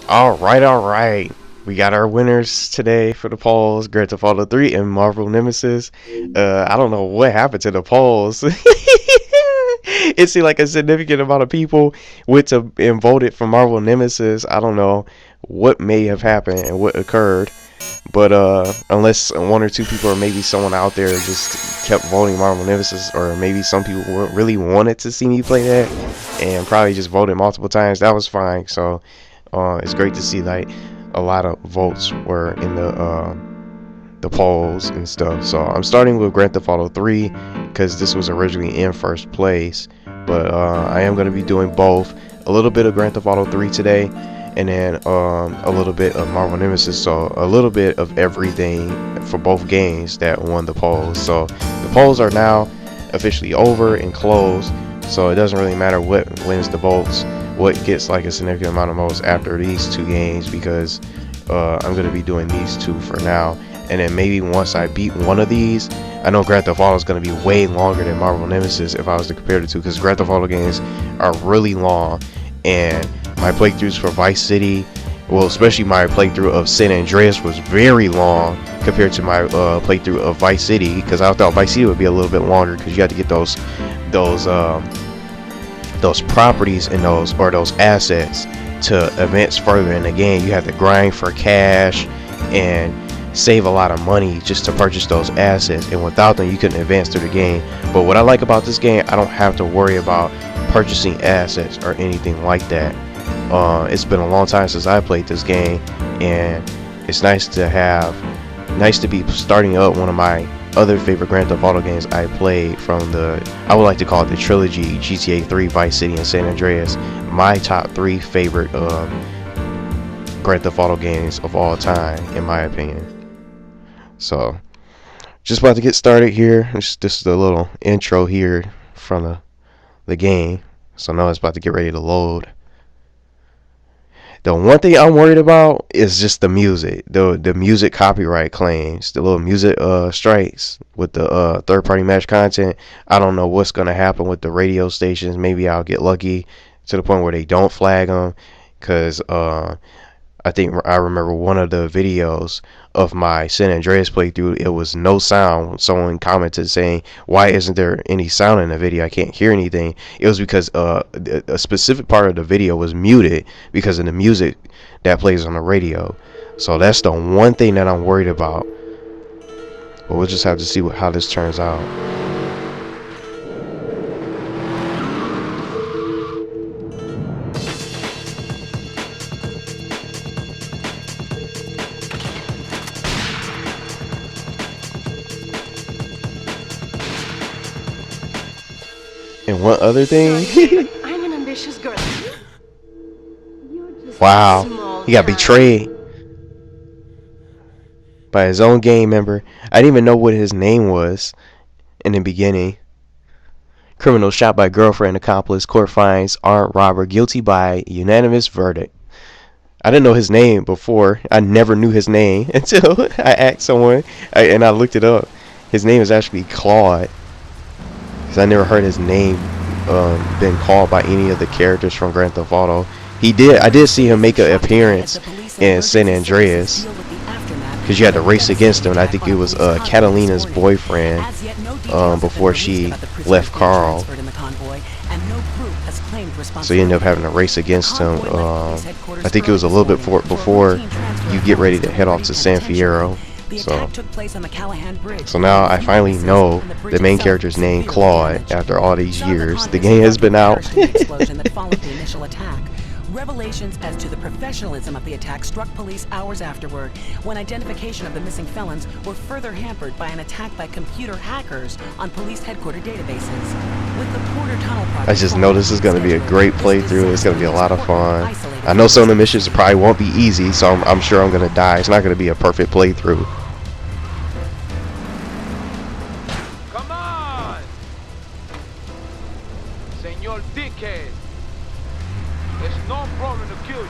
All right. We got our winners today for the polls: Grand Theft Auto 3 and Marvel Nemesis. I don't know what happened to the polls. It seemed like a significant amount of people went to and voted for Marvel Nemesis. I don't know what may have happened and what occurred, but unless one or two people or maybe someone out there just kept voting Marvel Nemesis, or maybe some people really wanted to see me play that and probably just voted multiple times, that was fine. So it's great to see like a lot of votes were in the polls and stuff. So I'm starting with Grand Theft Auto 3 because this was originally in first place, but I am going to be doing both. A little bit of Grand Theft Auto 3 today, and then a little bit of Marvel Nemesis. So a little bit of everything for both games that won the polls. So the polls are now officially over and closed. So it doesn't really matter what wins the votes, what gets like a significant amount of votes after these two games, because I'm going to be doing these two for now. And then maybe once I beat one of these, I know Grand Theft Auto is going to be way longer than Marvel Nemesis if I was to compare the two, because Grand Theft Auto games are really long, and my playthroughs for Vice City, well, especially my playthrough of San Andreas, was very long compared to my playthrough of Vice City, because I thought Vice City would be a little bit longer because you had to get those properties and those assets to advance further in the game. You had to grind for cash and save a lot of money just to purchase those assets, and without them you couldn't advance through the game. But what I like about this game, I don't have to worry about purchasing assets or anything like that. It's been a long time since I played this game, and it's nice to be starting up one of my other favorite Grand Theft Auto games I played from I would like to call it the trilogy: GTA 3, Vice City, and San Andreas. My top 3 favorite Grand Theft Auto games of all time, in my opinion. So, just about to get started here. This is a little intro here from the game. So now it's about to get ready to load. The one thing I'm worried about is just the music, the music copyright claims, the little music strikes with the third-party match content. I don't know what's gonna happen with the radio stations. Maybe I'll get lucky to the point where they don't flag them, because I think I remember one of the videos of my San Andreas playthrough, it was no sound. Someone commented saying, "Why isn't there any sound in the video? I can't hear anything." It was because a specific part of the video was muted because of the music that plays on the radio. So that's the one thing that I'm worried about. But we'll just have to see how this turns out. And one other thing. I'm an ambitious girl. Wow, he got betrayed by his own gang member. I didn't even know what his name was in the beginning. Criminal shot by girlfriend accomplice. Court finds armed robber guilty by unanimous verdict. I didn't know his name before. I never knew his name until I asked someone and I looked it up. His name is actually Claude, because I never heard his name been called by any of the characters from Grand Theft Auto. I did see him make an appearance in San Andreas, because you had to race against him, and I think it was Catalina's boyfriend before she left Carl. So you end up having to race against him. I think it was a little bit before you get ready to head off to San Fierro. So now I finally know the main character's name, Claude, after all these years. The game has been out. Revelations as to the professionalism of the attack struck police hours afterward, when identification of the missing felons were further hampered by an attack by computer hackers on police headquarters databases. With the Porter Tunnel project, I just know this is going to be a great playthrough. It's going to be a lot of fun. I know some of the missions probably won't be easy, so I'm sure I'm going to die. It's not going to be a perfect playthrough. Come on! Senor Dickhead! It's no problem to kill you.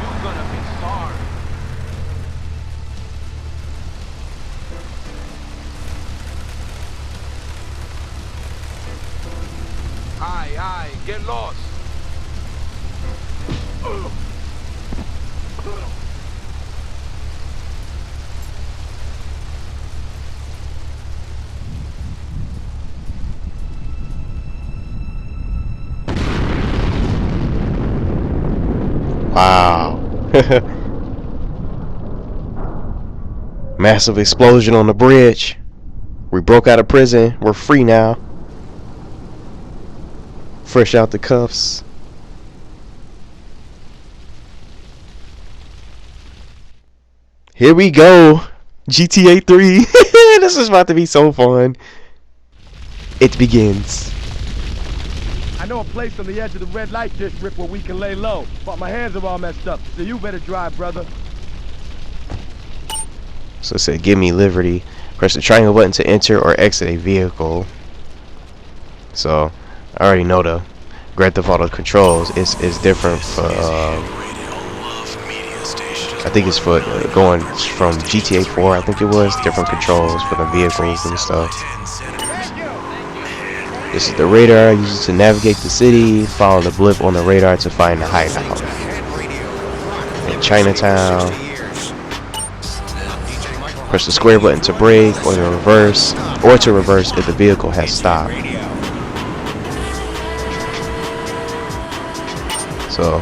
You're gonna be sorry. Aye, get lost. Wow. Massive explosion on the bridge. We broke out of prison. We're free now. Fresh out the cuffs. Here we go. GTA 3. This is about to be so fun. It begins. I know a place on the edge of the red light district where we can lay low, but my hands are all messed up, so you better drive, brother. So it said, give me liberty. Press the triangle button to enter or exit a vehicle. So I already know the Grand Theft Auto controls. It's different for I think it's for going from GTA 4. I think it was different controls for the vehicles and stuff. This is the radar used to navigate the city. Follow the blip on the radar to find the hideout in Chinatown. Press the square button to brake or to reverse if the vehicle has stopped. So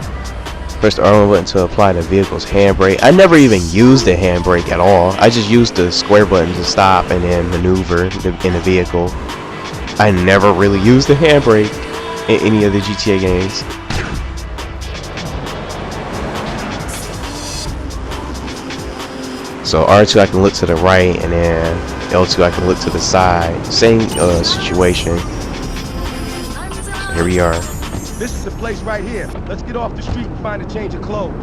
press the R1 button to apply the vehicle's handbrake. I never even used the handbrake at all. I just used the square button to stop and then maneuver in the vehicle. I never really used the handbrake in any of the GTA games. So R2 I can look to the right, and then L2 I can look to the side. Same situation. So here we are. This is the place right here. Let's get off the street and find a change of clothes.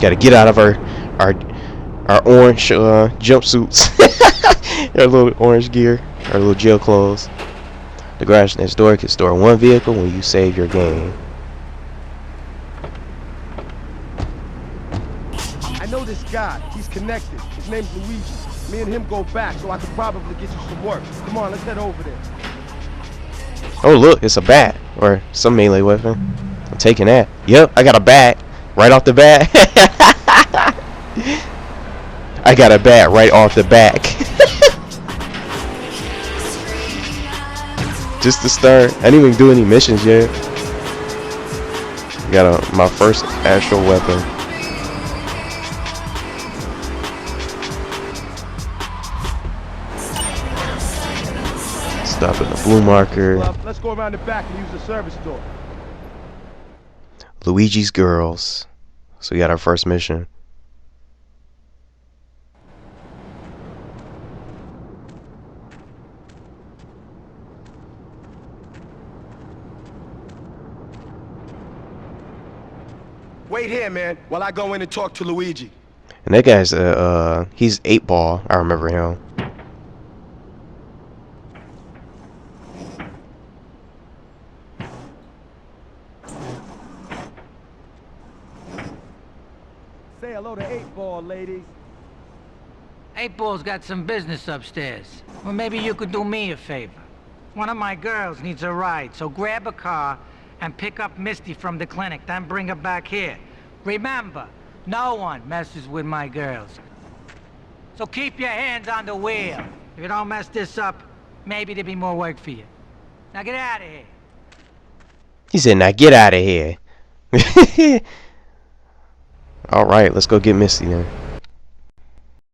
Gotta get out of our orange jumpsuits. Our little orange gear. Our little jail clothes. The garage next door can store one vehicle when you save your game. I know this guy. He's connected. His name's Luigi. Me and him go back, so I could probably get you some work. Come on, let's head over there. Oh look, it's a bat or some melee weapon. I'm taking that. Yep, I got a bat right off the bat. I got a bat right off the back. Just to start. I didn't even do any missions yet. Got my first actual weapon. Stop at the blue marker. Let's go around the back and use the service door. Luigi's Girls. So we got our first mission. Wait here, man, while I go in and talk to Luigi. And that guy's he's 8-Ball. I remember him. Say hello to 8-Ball, ladies. 8-Ball's got some business upstairs. Well, maybe you could do me a favor. One of my girls needs a ride, so grab a car and pick up Misty from the clinic, then bring her back here. Remember, no one messes with my girls. So keep your hands on the wheel. If you don't mess this up, maybe there'll be more work for you. Now get out of here. He said, now get out of here. Alright, let's go get Misty then.